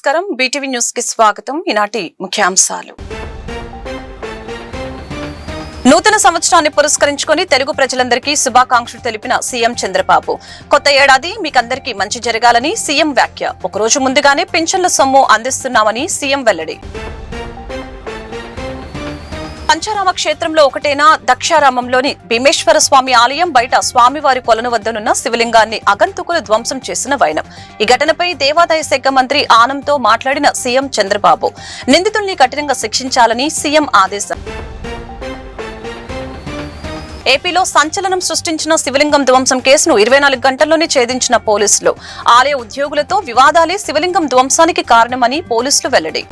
నమస్కారం BTV news కి స్వాగతం. ఈనాటి ముఖ్యాంశాలు. నూతన సంవత్సరాన్ని పురస్కరించుకొని తెలుగు ప్రజలందరికీ శుభాకాంక్షలు తెలిపిన సీఎం చంద్రబాబు. కొత్త ఏడాది మీకందరికీ మంచి జరగాలని సీఎం వ్యాఖ్య. ఒకరోజు ముందుగానే పింఛన్ల సొమ్ము అందిస్తున్నామని సీఎం వెల్లడి. పంచారామ క్షేత్రంలో ఒకటైన దక్షారామంలోని భీమేశ్వర స్వామి ఆలయం బయట స్వామివారి కొలను వద్దనున్న శివలింగాన్ని అగంతకులు ధ్వంసం చేసిన వైనం. ఈ ఘటనపై దేవాదాయ శాఖ మంత్రి ఆనంతో మాట్లాడిన సీఎం చంద్రబాబు నిందితుల్ని కఠినంగా శిక్షించాలని సీఎం ఆదేశం. ఏపీలో సంచలనం సృష్టించిన శివలింగం ధ్వంసం కేసును 24 గంటల్లోనే ఛేదించిన పోలీసులు. ఆలయ ఉద్యోగులతో వివాదాలే శివలింగం ధ్వంసానికి కారణమని పోలీసులు వెల్లడి.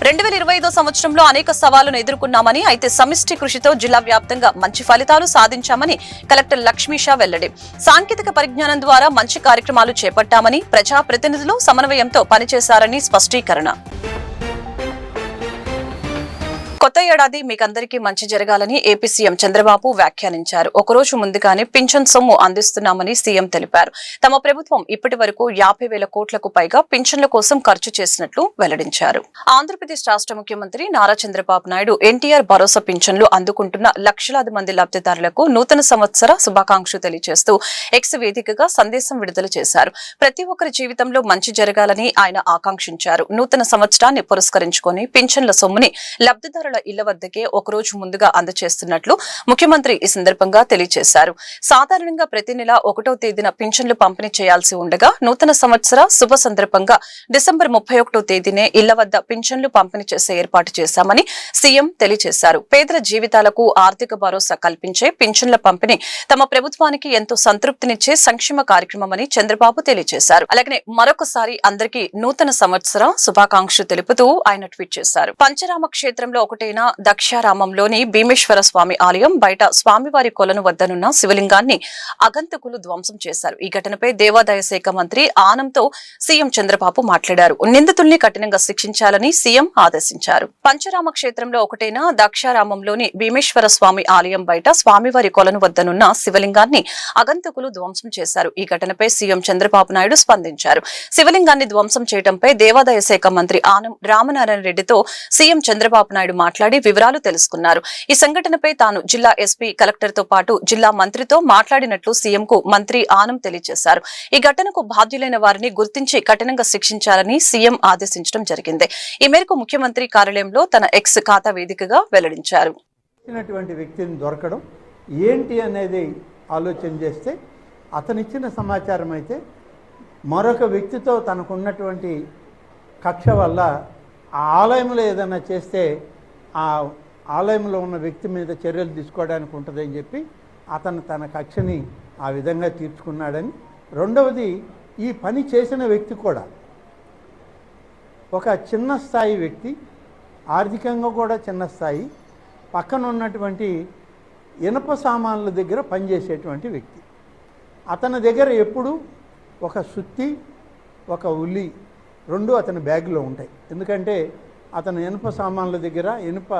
2025 సంవత్సరంలో అనేక సవాళ్లను ఎదుర్కొన్నామని, అయితే సమిష్టి కృషితో జిల్లా వ్యాప్తంగా మంచి ఫలితాలు సాధించామని కలెక్టర్ లక్ష్మీషా వెల్లడి. సాంకేతిక పరిజ్ఞానం ద్వారా మంచి కార్యక్రమాలు చేపట్టామని, ప్రజాప్రతినిధులు సమన్వయంతో పనిచేశారని స్పష్టీకరణ. కొత్త ఏడాది మీకందరికీ మంచి జరగాలని ఏపీ సీఎం చంద్రబాబు వ్యాఖ్యానించారు. ఒకరోజు ముందుగానే పింఛన్ సొమ్ము అందిస్తున్నామని సీఎం తెలిపారు. తమ ప్రభుత్వం ఇప్పటి వరకు 50,000 కోట్లకు పైగా పింఛన్ల కోసం ఖర్చు చేసినట్లు వెల్లడించారు. ఆంధ్రప్రదేశ్ రాష్ట్ర ముఖ్యమంత్రి నారా చంద్రబాబు నాయుడు ఎన్టీఆర్ భరోసా పింఛన్లు అందుకుంటున్న లక్షలాది మంది లబ్ధిదారులకు నూతన సంవత్సర శుభాకాంక్షలు తెలియజేస్తూ ఎక్స్ వేదికగా సందేశం విడుదల చేశారు. ప్రతి ఒక్కరి జీవితంలో మంచి జరగాలని ఆయన ఆకాంక్షించారు. నూతన సంవత్సరాన్ని పురస్కరించుకొని పింఛన్ల సొమ్ముని లబ్ధిదారుల ఇళ్ల వద్దకే ఒకరోజు ముందుగా అందజేస్తున్నట్లు ముఖ్యమంత్రి ఈ సందర్భంగా తెలియజేశారు. సాధారణంగా ప్రతి నెల 1వ తేదీన పింఛన్లు పంపిణీ చేయాల్సి ఉండగా నూతన సంవత్సర శుభ సందర్భంగా డిసెంబర్ 31వ తేదీనే ఇళ్ల వద్ద పింఛన్లు పంపిణీ చేసే ఏర్పాటు చేశామని సీఎం తెలియజేశారు. పేదల జీవితాలకు ఆర్థిక భరోసా కల్పించే పింఛన్ల పంపిణీ తమ ప్రభుత్వానికి ఎంతో సంతృప్తినిచ్చే సంక్షేమ కార్యక్రమమని చంద్రబాబు తెలియజేశారు. అలాగే మరొకసారి అందరికీ నూతన సంవత్సర శుభాకాంక్షలు తెలుపుతూ ఆయన ట్వీట్ చేశారు. పంచరామ క్షేత్రంలో ఒకటైన దక్షారామంలోని భీమేశ్వర స్వామి ఆలయం బయట స్వామివారి కొలను వద్దనున్న శివలింగాన్ని అగంతకులు ధ్వంసం చేశారు. ఈ ఘటనపై దేవాదాయ శాఖ మంత్రి ఆనంతో సీఎం చంద్రబాబు మాట్లాడారు. నిందితుల్ని కఠినంగా శిక్షించాలని సీఎం ఆదేశించారు. పంచరామ క్షేత్రంలో ఒకటైన దక్షారామంలోని భీమేశ్వర స్వామి ఆలయం బయట స్వామివారి కొలను వద్దనున్న శివలింగాన్ని అగంతకులు ధ్వంసం చేశారు. ఈ ఘటనపై సీఎం చంద్రబాబు నాయుడు స్పందించారు. శివలింగాన్ని ధ్వంసం చేయడంపై దేవాదాయ శాఖ మంత్రి ఆనం రామనారాయణ రెడ్డితో సీఎం చంద్రబాబు నాయుడు మాట్లాడి వివరాలు తెలుసుకున్నారు. ఈ సంఘటనపై తాను జిల్లా ఎస్పీ కలెక్టర్ తో పాటు జిల్లా మంత్రితో మాట్లాడినట్లు సీఎం కు మంత్రి ఆనం తెలియజేశారు. ఈ ఘటనకు బాధ్యులైన వారిని గుర్తించి కఠినంగా శిక్షించాలని సీఎం ఆదేశించడం జరిగింది. ఈ మేరకు ముఖ్యమంత్రి కార్యాలయంలో తన ఎక్స్ ఖాతా వేదికగా వెల్లడించారు. వ్యక్తిని దొరకడం ఏంటి అనేది ఆలోచన చేస్తే అతనిచ్చిన సమాచారం అయితే మరొక వ్యక్తితో తనకున్నటువంటి కక్ష వల్ల ఆ ఆలయంలో ఏదైనా చేస్తే ఆ ఆలయంలో ఉన్న వ్యక్తి మీద చర్యలు తీసుకోవడానికి ఉంటుందని చెప్పి అతను తన కక్షని ఆ విధంగా తీర్చుకున్నాడని, రెండవది ఈ పని చేసిన వ్యక్తి కూడా ఒక చిన్న స్థాయి వ్యక్తి, ఆర్థికంగా కూడా చిన్న స్థాయి, పక్కన ఉన్నటువంటి ఇనప సామాన్ల దగ్గర పనిచేసేటువంటి వ్యక్తి. అతని దగ్గర ఎప్పుడు ఒక సుత్తి, ఒక ఉల్లి రెండు అతని బ్యాగ్లో ఉంటాయి. ఎందుకంటే అతను ఇనుప సామాన్ల దగ్గర ఇనుప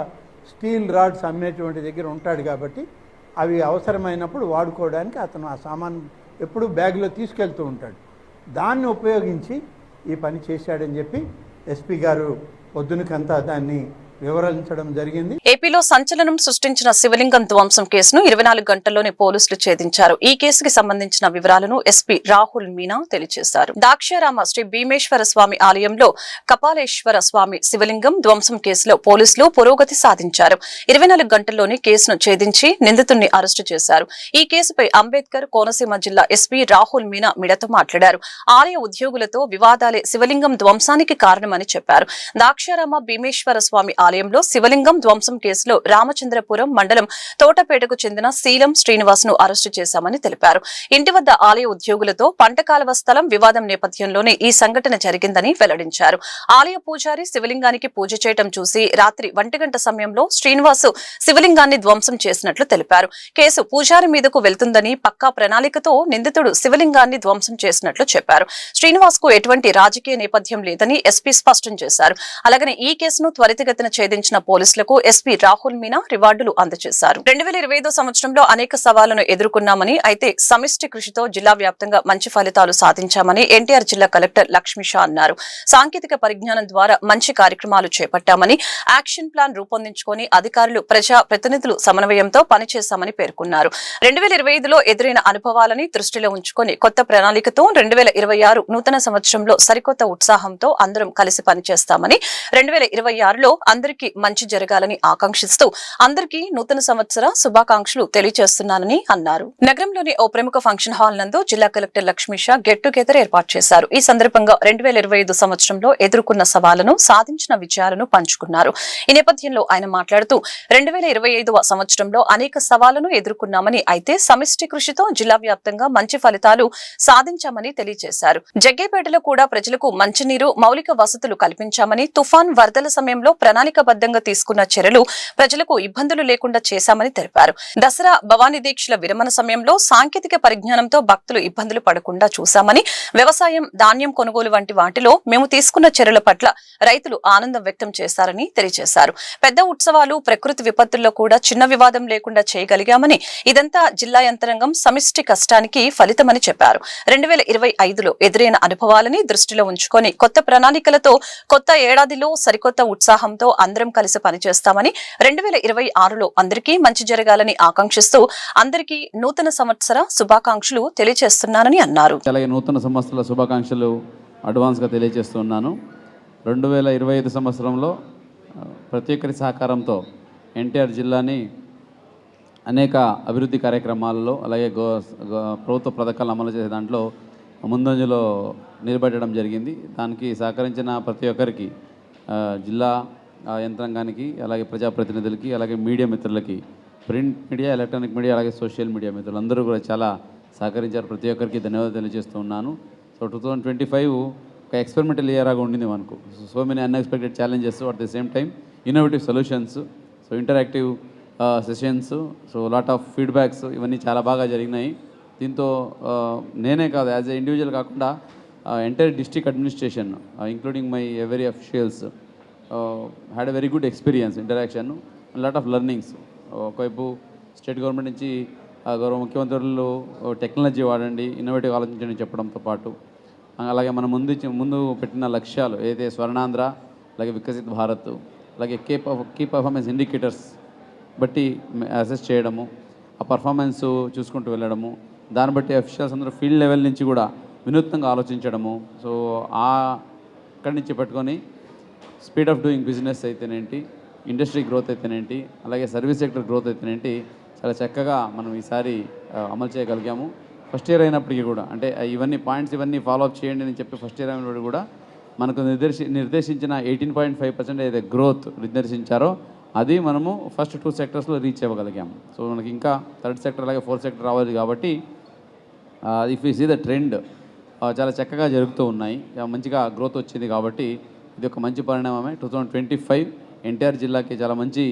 స్టీల్ రాడ్స్ అమ్మేటువంటి దగ్గర ఉంటాడు కాబట్టి అవి అవసరమైనప్పుడు వాడుకోవడానికి అతను ఆ సామాన్ ఎప్పుడు బ్యాగ్లో తీసుకెళ్తూ ఉంటాడు. దాన్ని ఉపయోగించి ఈ పని చేశాడని చెప్పి ఎస్పీ గారు పొద్దునకంతా దాన్ని వివరించడం జరిగింది. ఏపీలో సంచలనం సృష్టించిన శివలింగం ధ్వంసం కేసును 24 గంటల్లోనే పోలీసులు ఛేదించారు. ఈ కేసుకి సంబంధించిన వివరాలను ఎస్పీ రాహుల్ మీనా తెలియజేశారు. దాక్షారామ శ్రీ భీమేశ్వర స్వామి ఆలయంలో కపాలేశ్వర స్వామి శివలింగం ధ్వంసం కేసులో పోలీసులు పురోగతి సాధించారు. 24 గంటల్లోనే కేసును ఛేదించి నిందితుడిని అరెస్టు చేశారు. ఈ కేసుపై అంబేద్కర్ కోనసీమ జిల్లా ఎస్పీ రాహుల్ మీనా మీడియాతో మాట్లాడారు. ఆలయ ఉద్యోగులతో వివాదాలే శివలింగం ధ్వంసానికి కారణమని చెప్పారు. దాక్షారామ భీమేశ్వర స్వామి ఆలయంలో శివలింగం ధ్వంసం కేసులో రామచంద్రపురం మండలం తోటపేటకు చెందిన శీలం శ్రీనివాస్ ను అరెస్టు చేశామని తెలిపారు. ఇంటి వద్ద ఆలయ ఉద్యోగులతో పంటకాలవ స్థలం వివాదం నేపథ్యంలోనే ఈ సంఘటన జరిగిందని వెల్లడించారు. ఆలయ పూజారి శివలింగానికి పూజ చేయడం చూసి రాత్రి 1 గంట సమయంలో శ్రీనివాసు శివలింగాన్ని ధ్వంసం చేసినట్లు తెలిపారు. కేసు పూజారి మీదకు వెళ్తుందని పక్కా ప్రణాళికతో నిందితుడు శివలింగాన్ని ధ్వంసం చేసినట్లు చెప్పారు. శ్రీనివాస్ కు ఎటువంటి రాజకీయ నేపథ్యం లేదని ఎస్పీ స్పష్టం చేశారు. అలాగనే ఈ కేసును త్వరితగతిన ఛేదించిన పోలీసులకు ఎస్పీ రాహుల్ మీనా రివార్డులు అందజేశారు. 2025 సంవత్సరంలో అనేక సవాళ్లను ఎదుర్కొన్నామని, అయితే సమిష్టి కృషితో జిల్లా వ్యాప్తంగా మంచి ఫలితాలు సాధించామని ఎన్టీఆర్ జిల్లా కలెక్టర్ లక్ష్మీషా అన్నారు. సాంకేతిక పరిజ్ఞానం ద్వారా మంచి కార్యక్రమాలు చేపట్టామని, యాక్షన్ ప్లాన్ రూపొందించుకొని అధికారులు, ప్రజా ప్రతినిధులు సమన్వయంతో పనిచేశామని పేర్కొన్నారు. 2025లో ఎదురైన అనుభవాలని దృష్టిలో ఉంచుకొని కొత్త ప్రణాళికతో 2026 నూతన సంవత్సరంలో సరికొత్త ఉత్సాహంతో అందరం కలిసి పనిచేస్తామని, 2026లో అందరికీ మంచి జరగాలని ఆకాంక్షిస్తూ అందరికీ నూతన సంవత్సర శుభాకాంక్షలు తెలియజేస్తున్నానని అన్నారు. నగరంలోని ఓ ప్రముఖ ఫంక్షన్ హాల్ నందు జిల్లా కలెక్టర్ లక్ష్మీషా గెట్ టుగెదర్ ఏర్పాటు చేశారు. ఈ సందర్భంగా 2025 సంవత్సరంలో ఎదుర్కొన్న సవాళ్లను, సాధించిన విజయాలను పంచుకున్నారు. ఈ నేపథ్యంలో ఆయన మాట్లాడుతూ 2025వ సంవత్సరంలో అనేక సవాళ్లను ఎదుర్కొన్నామని, అయితే సమిష్టి కృషితో జిల్లా వ్యాప్తంగా మంచి ఫలితాలు సాధించామని తెలియజేశారు. జగ్గేపేటలో కూడా ప్రజలకు మంచినీరు, మౌలిక వసతులు కల్పించామని, తుఫాన్, వరదల సమయంలో ప్రణాళికబద్ధంగా తీసుకున్న చర్యలు ప్రజలకు ఇబ్బందులు లేకుండా చేశామని తెలిపారు. దసరా, భవానీ దీక్షల విరమణ సమయంలో సాంకేతిక పరిజ్ఞానంతో భక్తులు ఇబ్బందులు పడకుండా చూశామని, వ్యవసాయం, ధాన్యం కొనుగోలు వంటి వాటిలో మేము తీసుకున్న చర్యల పట్ల రైతులు ఆనందం వ్యక్తం చేశారని తెలియజేశారు. పెద్ద ఉత్సవాలు, ప్రకృతి విపత్తుల్లో కూడా చిన్న వివాదం లేకుండా చేయగలిగామని, ఇదంతా జిల్లా యంత్రాంగం సమిష్టి కష్టానికి ఫలితమని చెప్పారు. 2025లో ఎదురైన అనుభవాలని దృష్టిలో ఉంచుకొని కొత్త ప్రణాళికలతో కొత్త ఏడాదిలో సరికొత్త ఉత్సాహంతో అందరం కలిసి పనిచేస్తామని, 2026లో అందరికీ మంచి జరగాలని ఆకాంక్షిస్తూ అందరికీ నూతన సంవత్సర శుభాకాంక్షలు తెలియజేస్తున్నానని అన్నారు. అలాగే నూతన సంవత్సరాల శుభాకాంక్షలు అడ్వాన్స్గా తెలియజేస్తున్నాను. 2025 సంవత్సరంలో ప్రతి ఒక్కరి సహకారంతో ఎన్టీఆర్ జిల్లాని అనేక అభివృద్ధి కార్యక్రమాలలో, అలాగే ప్రభుత్వ పథకాలు అమలు చేసే దాంట్లో ముందంజలో నిలబెట్టడం జరిగింది. దానికి సహకరించిన ప్రతి ఒక్కరికి, జిల్లా యంత్రాంగానికి, అలాగే ప్రజాప్రతినిధులకి, అలాగే మీడియా మిత్రులకి, ప్రింట్ మీడియా, ఎలక్ట్రానిక్ మీడియా, అలాగే సోషల్ మీడియా మిత్రులందరూ కూడా చాలా సహకరించారు. ప్రతి ఒక్కరికి ధన్యవాదాలు తెలియజేస్తూ ఉన్నాను. సో 2025 ఒక ఎక్స్పెరిమెంటల్ ఇయర్గా ఉండింది మనకు. So many unexpected challenges, at the same time innovative solutions, so interactive sessions, so lot of feedbacks, ఇవన్నీ చాలా బాగా జరిగినాయి. దీంతో నేనే కాదు, యాజ్ ఎ ఇండివిజువల్ కాకుండా entire district administration including my every officials had a very good experience, interaction, lot of learnings. ఒకవైపు state government నుంచి గౌరవ ముఖ్యమంత్రులు టెక్నాలజీ వాడండి, ఇన్నోవేటివ్ ఆలోచించండి చెప్పడంతో పాటు, అలాగే మనం ముందు పెట్టిన లక్ష్యాలు ఏదైతే స్వర్ణాంధ్ర, అలాగే వికసిత్ భారత్, అలాగే కీ పర్ఫార్మెన్స్ ఇండికేటర్స్ బట్టి అసెస్ చేయడము, ఆ పర్ఫార్మెన్స్ చూసుకుంటూ వెళ్ళడము, దాన్ని బట్టి అఫీషియల్స్ అందరూ ఫీల్డ్ లెవెల్ నుంచి కూడా వినూత్నంగా ఆలోచించడము. సో అక్కడి నుంచి పెట్టుకొని స్పీడ్ ఆఫ్ డూయింగ్ బిజినెస్ అయితేనేంటి, ఇండస్ట్రీ గ్రోత్ అయితేనేంటి, అలాగే సర్వీస్ సెక్టర్ గ్రోత్ అయితేనేంటి, చాలా చక్కగా మనం ఈసారి అమలు చేయగలిగాము. ఫస్ట్ ఇయర్ అయినప్పటికీ కూడా, అంటే ఇవన్నీ పాయింట్స్ ఇవన్నీ ఫాలోఅప్ చేయండి అని చెప్పి ఫస్ట్ ఇయర్ అయినప్పుడు కూడా మనకు నిర్దేశించిన 18.5% ఏదైతే గ్రోత్ నిర్దేశించారో అది మనము ఫస్ట్ 2 సెక్టర్స్లో రీచ్ అవ్వగలిగాము. సో మనకి ఇంకా థర్డ్ సెక్టర్ అలాగే ఫోర్త్ సెక్టర్ రావాలి కాబట్టి if you see the trend చాలా చక్కగా జరుగుతూ ఉన్నాయి, మంచిగా గ్రోత్ వచ్చింది. కాబట్టి ఇది ఒక మంచి పరిణామమే. 2025 ఎన్టీఆర్ జిల్లాకి చాలా మంచి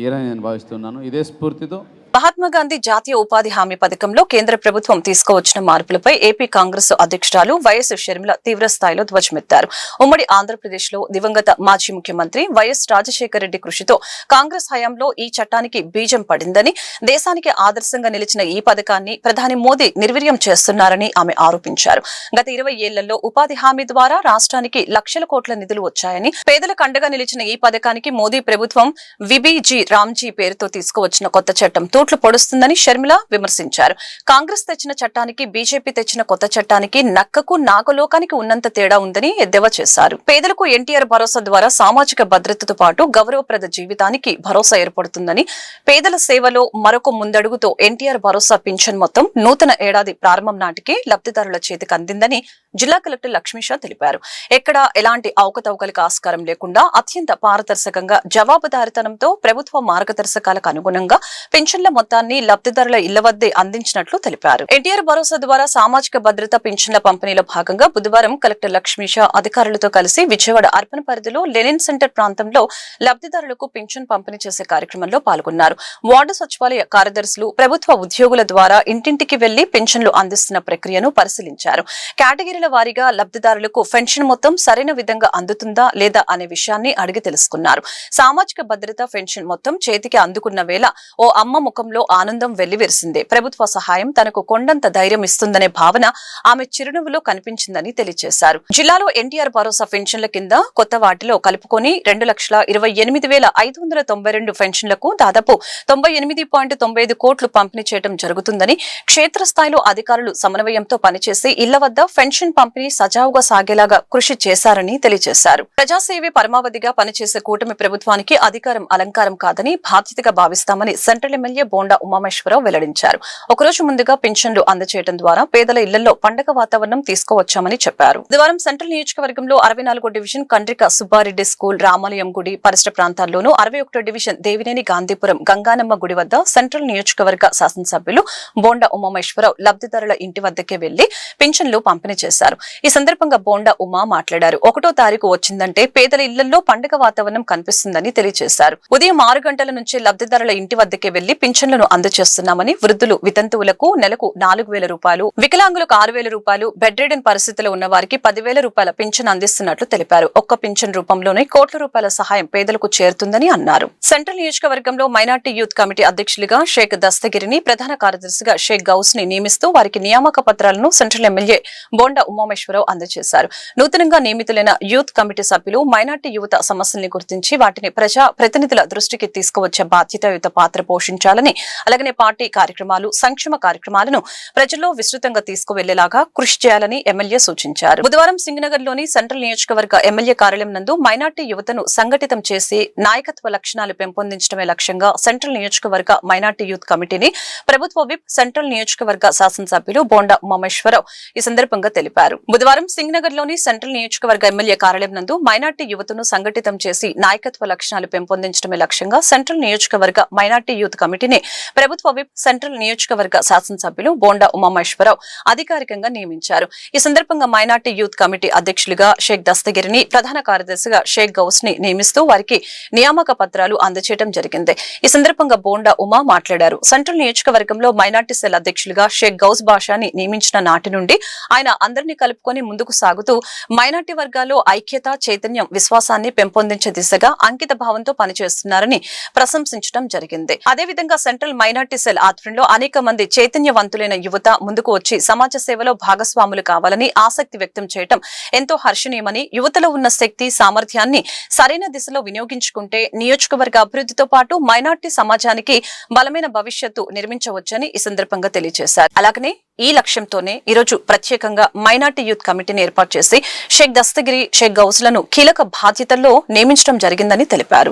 ఇయర్ అని నేను భావిస్తున్నాను. ఇదే స్ఫూర్తితో మహాత్మాగాంధీ జాతీయ ఉపాధి హామీ పథకంలో కేంద్ర ప్రభుత్వం తీసుకువచ్చిన మార్పులపై ఏపీ కాంగ్రెస్ అధ్యక్షురాలు వైఎస్ షర్మిల తీవ్ర స్థాయిలో ధ్వజమెత్తారు. ఉమ్మడి ఆంధ్రప్రదేశ్ లో దివంగత మాజీ ముఖ్యమంత్రి వైఎస్ రాజశేఖర రెడ్డి కృషితో కాంగ్రెస్ హయాంలో ఈ చట్టానికి బీజం పడిందని, దేశానికి ఆదర్శంగా నిలిచిన ఈ పథకాన్ని ప్రధాని మోదీ నిర్వీర్యం చేస్తున్నారని ఆమె ఆరోపించారు. గత 20 ఏళ్లలో ఉపాధి హామీ ద్వారా రాష్ట్రానికి లక్షల కోట్ల నిధులు వచ్చాయని, పేదలకు అండగా నిలిచిన ఈ పథకానికి మోదీ ప్రభుత్వం విబిజీ రామ్జీ పేరుతో తీసుకువచ్చిన కొత్త చట్టం తూట్లు పొడుస్తుందని షర్మిల విమర్శించారు. కాంగ్రెస్ తెచ్చిన చట్టానికి, బీజేపీ తెచ్చిన కొత్త చట్టానికి నక్కకు నాగలోకానికి ఉన్నంత తేడా ఉందని ఎద్దేవా చేశారు. పేదలకు ఎన్టీఆర్ భరోసా ద్వారా సామాజిక భద్రతతో పాటు గౌరవప్రద జీవితానికి భరోసా ఏర్పడుతుందని, పేదల సేవలో మరొక ముందడుగుతో ఎన్టీఆర్ భరోసా పింఛన్ మొత్తం నూతన ఏడాది ప్రారంభం నాటికి లబ్ధిదారుల చేతికి అందిందని జిల్లా కలెక్టర్ లక్ష్మీషా తెలిపారు. ఎక్కడా ఎలాంటి అవకతవకలకు ఆస్కారం లేకుండా అత్యంత పారదర్శకంగా, జవాబుదారితనంతో ప్రభుత్వ మార్గదర్శకాలకు అనుగుణంగా పింఛన్ల మొత్తాన్ని లబ్ధిదారుల ఇళ్ల వద్దే అందించినట్లు తెలిపారు. ఎన్టీఆర్ భరోసా ద్వారా సామాజిక భద్రత పింఛన్ల పంపిణీలో భాగంగా బుధవారం కలెక్టర్ లక్ష్మీషా అధికారులతో కలిసి విజయవాడ అర్బన్ పరిధిలో లెనిన్ సెంటర్ ప్రాంతంలో లబ్ధిదారులకు పింఛన్ పంపిణీ చేసే కార్యక్రమంలో పాల్గొన్నారు. వార్డు సచివాలయ కార్యదర్శులు, ప్రభుత్వ ఉద్యోగుల ద్వారా ఇంటింటికి వెళ్లి పింఛన్లు అందిస్తున్న ప్రక్రియను పరిశీలించారు. కేటగిరీల వారీగా లబ్ధిదారులకు పెన్షన్ మొత్తం సరైన విధంగా అందుతుందా లేదా అనే విషయాన్ని అడిగి తెలుసుకున్నారు. సామాజిక భద్రత పెన్షన్ మొత్తం చేతికి అందుకున్న వేళ ఓ అమ్మ ముఖంలో ఆనందం వెల్లివిరిసింది. ప్రభుత్వ సహాయం తనకు కొండంత ధైర్యం ఇస్తుందనే భావన ఆమె చిరునవ్వులో కనిపించిందని తెలియజేశారు. జిల్లాలో ఎన్టీఆర్ భరోసా పెన్షన్ల కింద కొత్త వాటిలో కలుపుకొని 2,28,592 పెన్షన్లకు దాదాపు 98.95 కోట్లు పంపిణీ చేయడం జరుగుతుందని, క్షేత్రస్థాయిలో అధికారులు సమన్వయంతో పనిచేసి ఇళ్ల వద్ద పెన్షన్ పంపిణీ సజావుగా సాగేలాగా కృషి చేశారని తెలియజేశారు. ప్రజాసేవే పరమావధిగా పనిచేసే కూటమి ప్రభుత్వానికి అధికారం అలంకారం కాదని బాధ్యతగా భావిస్తామని సెంట్రల్ ఎమ్మెల్యే బోండా ఉమామేశ్వరరావు వెల్లడించారు. ఒకరోజు ముందుగా పెన్షన్లు అందజేయడం ద్వారా పేదల ఇళ్లలో పండగ వాతావరణం తీసుకువచ్చామని చెప్పారు. బుధవారం సెంట్రల్ నియోజకవర్గంలో 64 డివిజన్ కండ్రిక సుబ్బారెడ్డి స్కూల్, రామాలయం గుడి, పరిసర ప్రాంతాల్లోనూ 61 డివిజన్ దేవినేని గాంధీపురం గంగానమ్మ గుడి వద్ద సెంట్రల్ నియోజకవర్గ శాసనసభ్యులు బోండా ఉమామేశ్వరరావు లబ్ధిదారుల ఇంటి వద్దకే వెళ్లి పింఛన్లు పంపిణీ చేశారు. ఈ సందర్భంగా బోండా ఉమా మాట్లాడారు. 1వ తారీఖు వచ్చిందంటే పేదల ఇళ్లలో పండుగ వాతావరణం కనిపిస్తుందని తెలియజేశారు. ఉదయం 6 గంటల నుంచి లబ్ధిదారుల ఇంటి వద్దకే వెళ్లి పింఛన్లను అందజేస్తున్నామని, వృద్ధులు వితంతువులకు నెలకు 4,000 రూపాయలు, వికలాంగులకు 6,000 రూపాయలు, బెడ్ రిడెన్ పరిస్థితిలో ఉన్న వారికి 10,000 రూపాయల పింఛన్ అందిస్తున్నట్లు తెలిపారు. ఒక్క పింఛన్ రూపంలోనే కోట్ల రూపాయల సహాయం పేదలకు చేరుతుందని అన్నారు. సెంట్రల్ నియోజకవర్గంలో మైనార్టీ యూత్ కమిటీ అధ్యక్షులుగా షేక్ దస్తగిరిని, ప్రధాన కార్యదర్శిగా షేక్ గౌస్ ని నియమిస్తూ వారికి నియామక పత్రాలను సెంట్రల్ ఎమ్మెల్యే బోండా ఉమామేశ్వరరావు అందజేశారు. నూతనంగా నియమితులైన యూత్ కమిటీ సభ్యులు మైనార్టీ యువత సమస్యల్ని గుర్తించి వాటిని ప్రజా ప్రతినిధుల దృష్టికి తీసుకువచ్చే బాధ్యతాయుత పాత్ర పోషించాలని, అలాగనే పార్టీ కార్యక్రమాలు, సంక్షేమ కార్యక్రమాలను ప్రజల్లో విస్తృతంగా తీసుకువెళ్లేలాగా కృషి చేయాలని ఎమ్మెల్యే సూచించారు. బుధవారం సింగనగర్ లోని సెంట్రల్ నియోజకవర్గ ఎమ్మెల్యే కార్యాలయం నందు మైనార్టీ యువతను సంఘటితం చేసి నాయకత్వ లక్షణాలు పెంపొందించడమే లక్ష్యంగా సెంట్రల్ నియోజకవర్గ మైనార్టీ యూత్ కమిటీని ప్రభుత్వ విప్ సెంట్రల్ నియోజకవర్గ శాసనసభ్యులు బోండా ఉమామేశ్వరరావు ఈ సందర్భంగా తెలిపారు. బుధవారం సింగనగర్ లోని సెంట్రల్ నియోజకవర్గ ఎమ్మెల్యే కార్యాలయం నందు మైనార్టీ యువతను సంఘటితం చేసి నాయకత్వ లక్షణాలు పెంపొందించడమే లక్ష్యంగా సెంట్రల్ నియోజకవర్గ మైనార్టీ యూత్ కమిటీని ప్రభుత్వ విప్ సెంట్రల్ నియోజకవర్గ శాసనసభ్యులు బోండా ఉమామేశ్వరరావు అధికారికంగా నియమించారు. ఈ సందర్భంగా మైనార్టీ యూత్ కమిటీ అధ్యక్షులుగా షేక్ దస్తగిరిని, ప్రధాన కార్యదర్శిగా షేక్ గౌస్ ని నియమిస్తూ వారికి నియామక పత్రాలు అందజేయడం జరిగింది. ఈ సందర్భంగా బోండా ఉమా మాట్లాడారు. సెంట్రల్ నియోజకవర్గంలో మైనార్టీ సెల్ అధ్యక్షులుగా షేక్ గౌస్ బాషాని నియమించిన నాటి నుండి ఆయన అందరినీ కలుపుకొని ముందుకు సాగుతూ మైనార్టీ వర్గాల్లో ఐక్యత, చైతన్యం, విశ్వాసాన్ని పెంపొందించే దిశగా అంకిత భావంతో పనిచేస్తున్నారని ప్రశంసించడం జరిగింది. అదేవిధంగా సెంట్రల్ మైనార్టీ సెల్ ఆధ్వర్యంలో అనేక మంది చైతన్యవంతులైన యువత ముందుకు వచ్చి సమాజ సేవలో భాగస్వాములు కావాలని ఆసక్తి వ్యక్తం చేయడం ఎంతో హర్షణీయమని, యువతలో ఉన్న శక్తి, సామర్థ్యాన్ని సరైన దిశలో వినియోగించుకుంటే నియోజకవర్గ అభివృద్ధితో పాటు మైనార్టీ సమాజానికి బలమైన భవిష్యత్తు నిర్మించవచ్చని ఈ సందర్భంగా తెలియజేశారు. అలాగనే ఈ లక్ష్యంతోనే ఈరోజు ప్రత్యేకంగా మైనార్టీ యూత్ కమిటీని ఏర్పాటు చేసి షేక్ దస్తగిరి, షేక్ గౌస్లను కీలక బాధ్యతల్లో నియమించడం జరిగిందని తెలిపారు.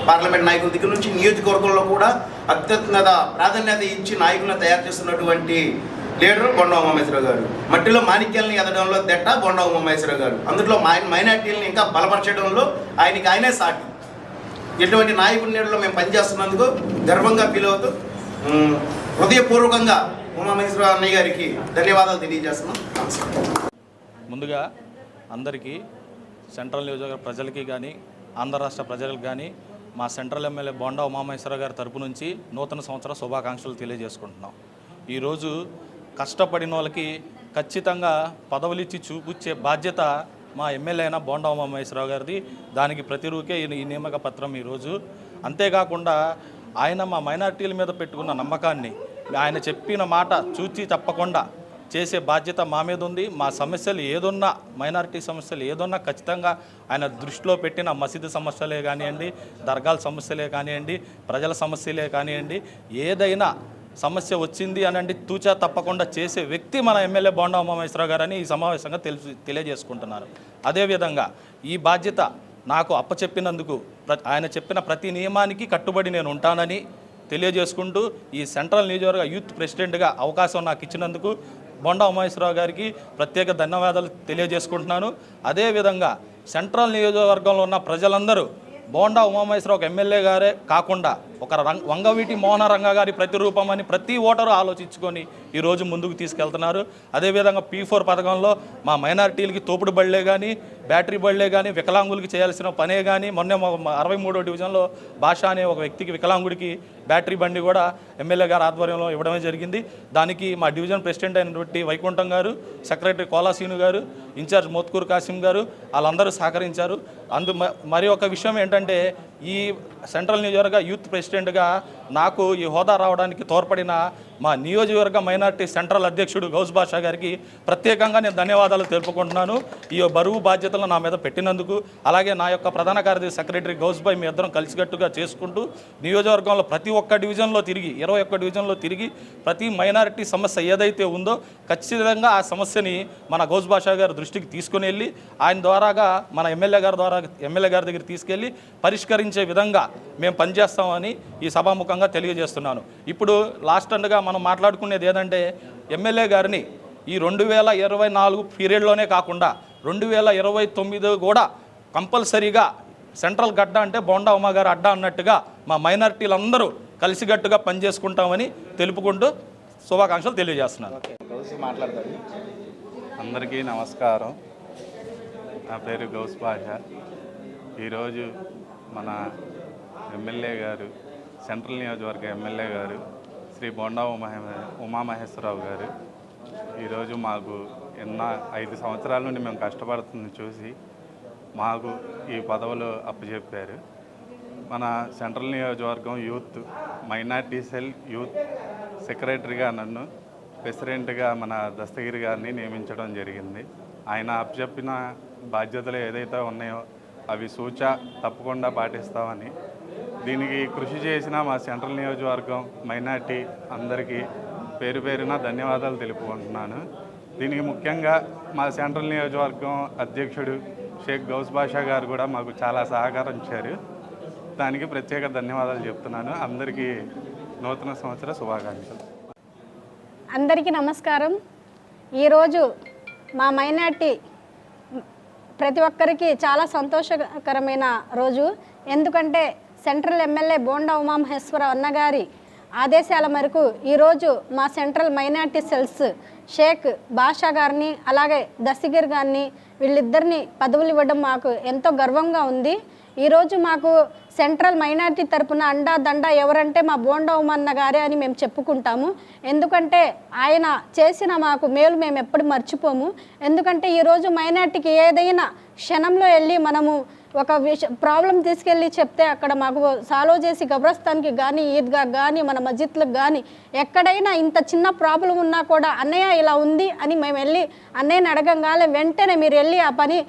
పార్లమెంట్ నాయకుల దగ్గర నుంచి నియోజకవర్గంలో కూడా అత్యున్నత ప్రాధాన్యత ఇచ్చి నాయకులను తయారు చేస్తున్నటువంటి లీడర్ బోండా ఉమామేశ్వరరావు గారు. మట్టిలో మాణిక్యాలను ఎదడంలో దెట్ట బోండా ఉమామేశ్వరరావు గారు. అందులో మైనార్టీలను ఇంకా బలపరచడంలో ఆయనే సాటి. ఎటువంటి నాయకుడి నీడలో మేము పనిచేస్తున్నందుకు గర్వంగా ఫీల్ అవుతూ హృదయపూర్వకంగా ఉమామేశ్వరరావు అన్నయ్య గారికి ధన్యవాదాలు తెలియజేస్తున్నాం. ముందుగా అందరికీ సెంట్రల్ నియోజకవర్గ ప్రజలకి కానీ ఆంధ్ర రాష్ట్ర ప్రజలకు కానీ మా సెంట్రల్ ఎమ్మెల్యే బోండా ఉమామేశ్వరరావు గారి తరపు నుంచి నూతన సంవత్సర శుభాకాంక్షలు తెలియజేసుకుంటున్నాం. ఈరోజు కష్టపడిన వాళ్ళకి ఖచ్చితంగా పదవులు ఇచ్చి చూపించే బాధ్యత మా ఎమ్మెల్యే అయిన బోండా ఉమామేశ్వరరావు గారిది. దానికి ప్రతిరూకే ఈ నియామక పత్రం ఈరోజు. అంతేకాకుండా ఆయన మా మైనార్టీల మీద పెట్టుకున్న నమ్మకాన్ని, ఆయన చెప్పిన మాట చూచి తప్పకుండా చేసే బాధ్యత మా మీద ఉంది. మా సమస్యలు ఏదున్నా, మైనారిటీ సమస్యలు ఏదున్నా ఖచ్చితంగా ఆయన దృష్టిలో పెట్టిన మసీదు సమస్యలే కానివ్వండి, దర్గాల సమస్యలే కానివ్వండి, ప్రజల సమస్యలే కానివ్వండి, ఏదైనా సమస్య వచ్చింది అనండి తూచా తప్పకుండా చేసే వ్యక్తి మన ఎమ్మెల్యే బోండా ఉమామేశ్వరరావు గారని ఈ సమావేశంగా తెలియజేసుకుంటున్నారు. అదేవిధంగా ఈ బాధ్యత నాకు అప్పచెప్పినందుకు ఆయన చెప్పిన ప్రతి నియమానికి కట్టుబడి నేను ఉంటానని తెలియజేసుకుంటూ ఈ సెంట్రల్ నియోజకవర్గ యూత్ ప్రెసిడెంట్గా అవకాశం నాకు ఇచ్చినందుకు బోండా ఉమామేశ్వరరావు గారికి ప్రత్యేక ధన్యవాదాలు తెలియజేసుకుంటున్నాను. అదేవిధంగా సెంట్రల్ నియోజకవర్గంలో ఉన్న ప్రజలందరూ బోండా ఉమామేశ్వరరావు ఎమ్మెల్యే గారే కాకుండా ఒక వంగవీటి మోహన రంగ గారి ప్రతిరూపమని ప్రతి ఓటరు ఆలోచించుకొని ఈరోజు ముందుకు తీసుకెళ్తున్నారు. అదేవిధంగా P4 పథకంలో మా మైనారిటీలకి తోపుడు బళ్ళే కానీ, బ్యాటరీ బళ్ళే కానీ వికలాంగులకి చేయాల్సిన పనే కానీ మొన్న 63వ డివిజన్లో భాష అనే ఒక వ్యక్తికి వికలాంగుడికి బ్యాటరీ బండి కూడా ఎమ్మెల్యే గారు ఆధ్వర్యంలో ఇవ్వడమే జరిగింది. దానికి మా డివిజన్ ప్రెసిడెంట్ అయినటువంటి వైకుంఠం గారు, సెక్రటరీ కోలాసీను గారు, ఇన్ఛార్జ్ మోత్కూరు కాసిం గారు వాళ్ళందరూ సహకరించారు. మరి ఒక విషయం ఏంటంటే ఈ సెంట్రల్ నియోజకవర్గ యూత్ ప్రెసిడెంట్గా నాకు ఈ హోదా రావడానికి తోడ్పడిన మా నియోజకవర్గ మైనార్టీ సెంట్రల్ అధ్యక్షుడు గౌస్ బాషా గారికి ప్రత్యేకంగా నేను ధన్యవాదాలు తెలుపుకుంటున్నాను. ఈ బరువు బాధ్యతలు నా మీద పెట్టినందుకు. అలాగే నా యొక్క ప్రధాన కార్యదర్శి సెక్రటరీ గౌస్ బాయ్ మీ ఇద్దరం కలిసికట్టుగా చేసుకుంటూ నియోజకవర్గంలో ప్రతి ఒక్క డివిజన్లో తిరిగి 21 డివిజన్లో తిరిగి ప్రతి మైనారిటీ సమస్య ఏదైతే ఉందో ఖచ్చితంగా ఆ సమస్యని మన గౌస్ బాషా గారి దృష్టికి తీసుకుని వెళ్ళి ఆయన ద్వారాగా మన ఎమ్మెల్యే గారి దగ్గర తీసుకెళ్ళి పరిష్కరించే విధంగా మేము పనిచేస్తామని ఈ సభాముఖంగా తెలియజేస్తున్నాను. ఇప్పుడు లాస్ట్ అండ్గా మనం మాట్లాడుకునేది ఏదంటే ఎమ్మెల్యే గారిని ఈ 2024 పీరియడ్లోనే కాకుండా 2029 కూడా కంపల్సరీగా సెంట్రల్ గడ్డ అంటే బోండా ఉమా గారు అడ్డా అన్నట్టుగా మా మైనారిటీలందరూ కలిసికట్టుగా పనిచేసుకుంటామని తెలుపుకుంటూ శుభాకాంక్షలు తెలియజేస్తున్నాను. అందరికీ నమస్కారం. నా పేరు గౌస్ బాషా. ఈరోజు మన ఎమ్మెల్యే గారు, సెంట్రల్ నియోజకవర్గ ఎమ్మెల్యే గారు శ్రీ బోండా ఉమామహేశ్వరరావు గారు ఈరోజు మాకు 5 సంవత్సరాల నుండి మేము కష్టపడుతుంది చూసి మాకు ఈ పదవులు అప్పచెప్పారు. మన సెంట్రల్ నియోజకవర్గం యూత్ మైనార్టీ సెల్ యూత్ సెక్రటరీగా నన్ను, ప్రెసిడెంట్గా మన దస్తగిరి గారిని నియమించడం జరిగింది. ఆయన అప్పచెప్పిన బాధ్యతలు ఏదైతే ఉన్నాయో అవి తప్పకుండా పాటిస్తామని, దీనికి కృషి చేసిన మా సెంట్రల్ నియోజకవర్గం మైనార్టీ అందరికీ పేరు పేరున ధన్యవాదాలు తెలుపుకుంటున్నాను. దీనికి ముఖ్యంగా మా సెంట్రల్ నియోజకవర్గం అధ్యక్షుడు షేక్ గౌస్ బాషా గారు కూడా మాకు చాలా సహకరించారు. దానికి ప్రత్యేక ధన్యవాదాలు చెప్తున్నాను. అందరికీ నూతన సంవత్సర శుభాకాంక్షలు. అందరికీ నమస్కారం. ఈరోజు మా మైనార్టీ ప్రతి ఒక్కరికి చాలా సంతోషకరమైన రోజు. ఎందుకంటే సెంట్రల్ ఎమ్మెల్యే బోండా ఉమామహేశ్వరరావు అన్నగారి ఆదేశాల మేరకు ఈరోజు మా సెంట్రల్ మైనార్టీ సెల్స్ షేక్ బాషా గారిని అలాగే దస్తగిరి గారిని వీళ్ళిద్దరిని పదవులు ఇవ్వడం మాకు ఎంతో గర్వంగా ఉంది. ఈరోజు మాకు సెంట్రల్ మైనార్టీ తరపున అండా దండా ఎవరంటే మా బోండా ఉమన్న గారే అని మేము చెప్పుకుంటాము. ఎందుకంటే ఆయన చేసిన మాకు మేలు మేము ఎప్పుడు మర్చిపోము. ఎందుకంటే ఈరోజు మైనార్టీకి ఏదైనా క్షణంలో వెళ్ళి మనము ఒక ప్రాబ్లం తీసుకెళ్ళి చెప్తే అక్కడ మాకు సాల్వ్ చేసి కబ్రస్థాన్కి కానీ ఈద్గా కానీ మన మస్జిద్లకు కానీ ఎక్కడైనా ఇంత చిన్న ప్రాబ్లం ఉన్నా కూడా అన్నయ్య ఇలా ఉంది అని మేము వెళ్ళి అన్నయ్యని అడగంగానే వెంటనే మీరు వెళ్ళి ఆ పని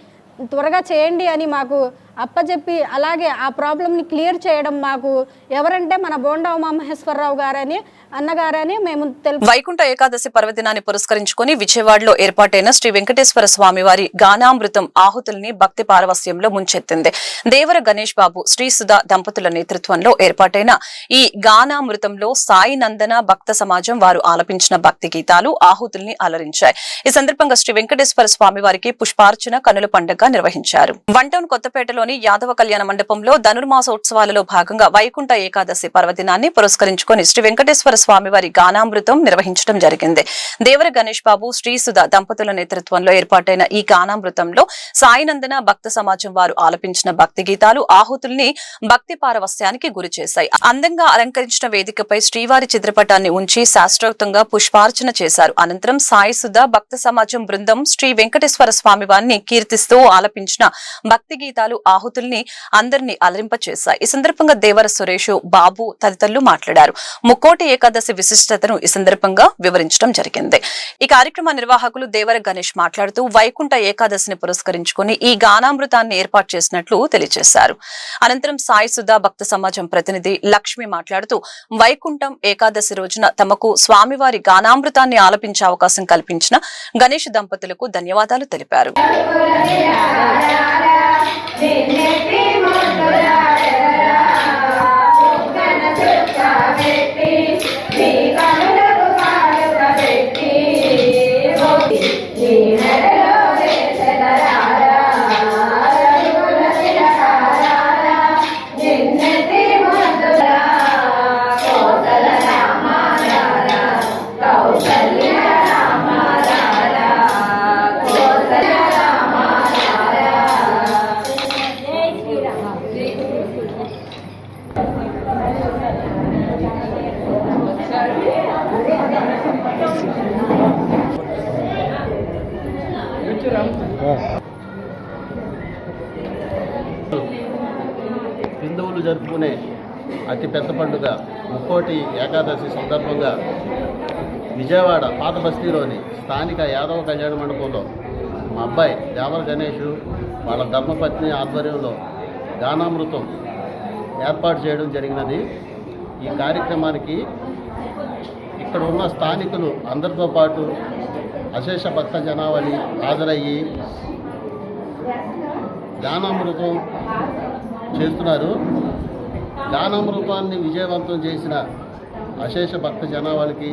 త్వరగా చేయండి అని మాకు అప్పచెప్పి అలాగే ఆ ప్రాబ్లంని క్లియర్ చేయడం మాకు ఎవరంటే మన బోండా ఉమామహేశ్వరరావు గారని అన్నగారని మేము వైకుంఠ ఏకాదశి పర్వదినాన్ని పురస్కరించుకుని విజయవాడలో ఏర్పాటైన శ్రీ వెంకటేశ్వర స్వామి వారి గానామృతం ఆహుతుల్ని భక్తి పారవస్యంలో ముంచెత్తింది. దేవర గణేష్ బాబు, శ్రీ సుధా దంపతుల నేతృత్వంలో ఏర్పాటైన ఈ గానామృతంలో సాయి నందన భక్త సమాజం వారు ఆలపించిన భక్తి గీతాలు ఆహుతుల్ని అలరించాయి. ఈ సందర్భంగా శ్రీ వెంకటేశ్వర స్వామి వారికి పుష్పార్చన కనుల పండుగ నిర్వహించారు. వన్ టౌన్ కొత్తపేటలోని యాదవ కళ్యాణ మండపంలో ధనుర్మాసోత్సవాలలో భాగంగా వైకుంఠ ఏకాదశి పర్వదినాన్ని పురస్కరించుకుని శ్రీ వెంకటేశ్వర స్వామి వారి గానామృతం నిర్వహించడం జరిగింది. దేవర గణేష్ బాబు, శ్రీ సుధా దంపతుల నేతృత్వంలో ఏర్పాటైన ఈ గానామృతంలో సాయినందన భక్త సమాజం వారు ఆలపించిన భక్తి గీతాలు ఆహుతుల్ని భక్తి పారవస్యానికి గురి చేశాయి. అందంగా అలంకరించిన వేదికపై శ్రీవారి చిత్రపటాన్ని ఉంచి శాస్త్రోక్తంగా పుష్పార్చన చేశారు. అనంతరం సాయి సుధా భక్త సమాజం బృందం శ్రీ వెంకటేశ్వర స్వామి వారిని కీర్తిస్తూ ఆలపించిన భక్తి గీతాలు ఆహుతుల్ని అందరినీ అలరింపచేశాయి. ఈ సందర్భంగా దేవర సురేష్, బాబు తదితరులు మాట్లాడారు. ముక్కోటి ఏకాదశి విశిష్టతను ఈ సందర్భంగా వివరించడం జరిగింది. ఈ కార్యక్రమ నిర్వాహకులు దేవర గణేష్ మాట్లాడుతూ వైకుంఠ ఏకాదశిని పురస్కరించుకుని ఈ గానామృతాన్ని ఏర్పాటు చేసినట్లు తెలియజేశారు. అనంతరం సాయి సుధా భక్త సమాజం ప్రతినిధి లక్ష్మి మాట్లాడుతూ వైకుంఠం ఏకాదశి రోజున తమకు స్వామివారి గానామృతాన్ని ఆలపించే అవకాశం కల్పించిన గణేష్ దంపతులకు ధన్యవాదాలు తెలిపారు. జరుపుకునే అతిపెద్ద పండుగ ముక్కోటి ఏకాదశి సందర్భంగా విజయవాడ పాత బస్తీలోని స్థానిక యాదవ కళ్యాణ మండపంలో మా అబ్బాయి దేవర గణేష్ వాళ్ళ ధర్మపత్ని ఆధ్వర్యంలో గానామృతం ఏర్పాటు చేయడం జరిగినది. ఈ కార్యక్రమానికి ఇక్కడ ఉన్న స్థానికులు అందరితో పాటు అశేష భక్త జనావళి హాజరయ్యి గానామృతం చేస్తున్నారు. గానామృతాన్ని విజయవంతం చేసిన అశేష భక్త జనావళికి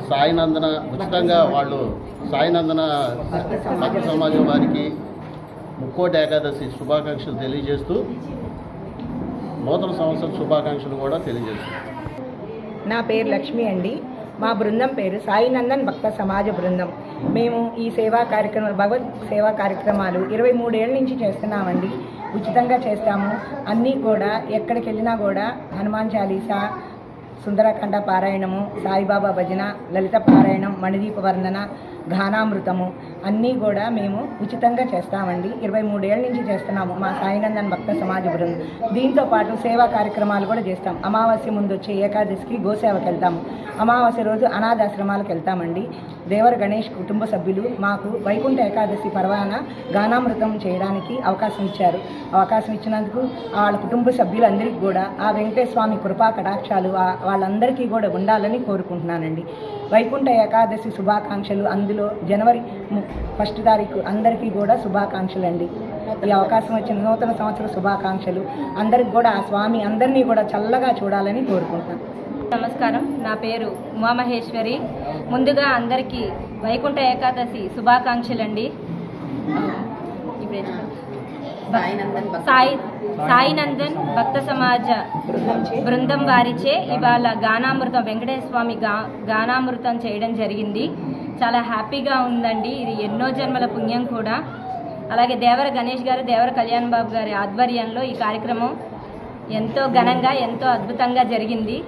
సాయినందన ఉచితంగా వాళ్ళు సాయినందన భక్త సమాజం వారికి ముక్కోటి ఏకాదశి శుభాకాంక్షలు తెలియజేస్తూ నూతన సంవత్సర శుభాకాంక్షలు కూడా తెలియజేస్తారు. నా పేరు లక్ష్మి అండి. మా బృందం పేరు సాయినందన్ భక్త సమాజ బృందం. మేము ఈ సేవా కార్యక్రమాలు భగవత్ సేవా కార్యక్రమాలు 23 ఏళ్ళ నుంచి చేస్తున్నామండి. ఉచితంగా చేస్తాము. అన్నీ కూడా ఎక్కడికి వెళ్ళినా కూడా హనుమాన్ చాలీసా, సుందరకాండ పారాయణము, సాయిబాబా భజన, లలిత పారాయణం, మణిదీప వర్ణన, గానామృతము అన్నీ కూడా మేము ఉచితంగా చేస్తామండి. 23 ఏళ్ళ నుంచి చేస్తున్నాము మా సాయినందన్ భక్త సమాజ బృందం. దీంతో పాటు సేవా కార్యక్రమాలు కూడా చేస్తాం. అమావాస్య ముందు వచ్చే ఏకాదశికి గోసేవకి వెళ్తాము. అమావాస్య రోజు అనాథాశ్రమాలకు వెళ్తామండి. దేవర గణేష్ కుటుంబ సభ్యులు మాకు వైకుంఠ ఏకాదశి పర్వాన గానామృతం చేయడానికి అవకాశం ఇచ్చారు. అవకాశం ఇచ్చినందుకు వాళ్ళ కుటుంబ సభ్యులందరికీ కూడా ఆ వెంకటేశ్వర స్వామి కృపా కటాక్షాలు వాళ్ళందరికీ కూడా ఉండాలని కోరుకుంటున్నానండి. వైకుంఠ ఏకాదశి శుభాకాంక్షలు. అందులో జనవరి 1 తారీఖు అందరికీ కూడా శుభాకాంక్షలు అండి. ఈ అవకాశం వచ్చిన నూతన సంవత్సర శుభాకాంక్షలు. అందరికి కూడా ఆ స్వామి అందరినీ కూడా చల్లగా చూడాలని కోరుకుంటున్నాను. నమస్కారం, నా పేరు ఉమామహేశ్వరి. ముందుగా అందరికీ వైకుంఠ ఏకాదశి శుభాకాంక్షలండి. సాయినందన్ భక్త సమాజ బృందం వారిచే ఇవాళ గానామృతం వెంకటేశ్వర స్వామి గానామృతం చేయడం జరిగింది. చాలా హ్యాపీగా ఉందండి. ఇది ఎన్నో జన్మల పుణ్యం కూడా. అలాగే దేవర గణేష్ గారు, దేవర కళ్యాణ్ బాబు గారి ఆధ్వర్యంలో ఈ కార్యక్రమం ఎంతో ఘనంగా ఎంతో అద్భుతంగా జరిగింది.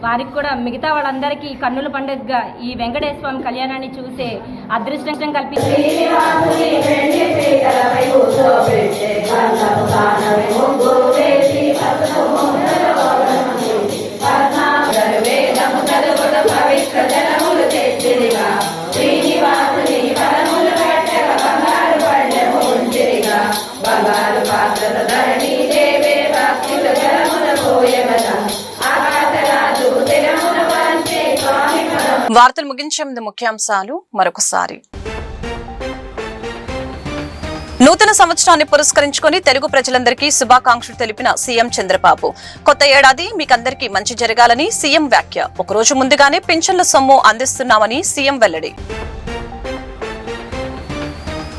వారికి కూడా మిగతా వాళ్ళందరికీ కన్నుల పండుగగా ఈ వెంకటేశ్వర స్వామి కళ్యాణాన్ని చూసే అదృష్టం కల్పించింది. వార్తలు ముగించే ముందు ముఖ్యాంశాలు మరొకసారి. నూతన సంవత్సరాన్ని పురస్కరించుకుని తెలుగు ప్రజలందరికీ శుభాకాంక్షలు తెలిపిన సీఎం చంద్రబాబు. కొత్త ఏడాది మీకందరికీ మంచి జరగాలని సీఎం వ్యాఖ్య. ఒకరోజు ముందుగానే పింఛన్ల సొమ్ము అందిస్తున్నామని సీఎం వెల్లడి.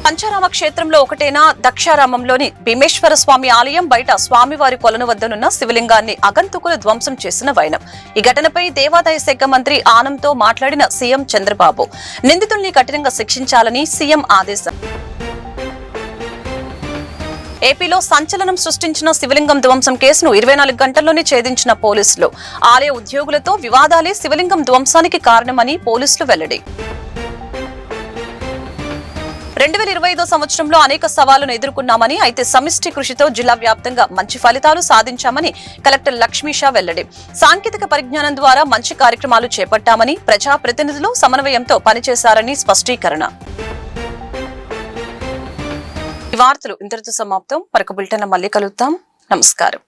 పంచారామ క్షేత్రంలో ఒకటైన దక్షారామంలోని భీమేశ్వర స్వామి ఆలయం బయట స్వామివారి కొలను వద్దనున్న శివలింగాన్ని అగంతకులు ధ్వంసం చేసిన వైనం. ఈ ఘటనపై దేవాదాయ శాఖ మంత్రి ఆనంతో మాట్లాడిన సీఎం చంద్రబాబు. నిందితుల్ని కఠినంగా శిక్షించాలని సీఎం ఆదేశం. ఏపీలో సంచలనం సృష్టించిన శివలింగం ధ్వంసం కేసును 24 గంటల్లోనే ఛేదించిన పోలీసులు. ఆలయ ఉద్యోగులతో వివాదాలే శివలింగం ధ్వంసానికి కారణమని పోలీసులు వెల్లడి. 2025 సంవత్సరంలో అనేక సవాళ్లను ఎదుర్కొన్నామని, అయితే సమిష్టి కృషితో జిల్లా వ్యాప్తంగా మంచి ఫలితాలు సాధించామని కలెక్టర్ లక్ష్మీషా వెల్లడి. సాంకేతిక పరిజ్ఞానం ద్వారా మంచి కార్యక్రమాలు చేపట్టామని, ప్రజాప్రతినిధులు సమన్వయంతో పనిచేశారని స్పష్టీకరణ. ఈ వార్తలు ఇంతటితో సమాప్తం. మరొక బులెటిన్లో మళ్ళీ కలుద్దాం. నమస్కారం.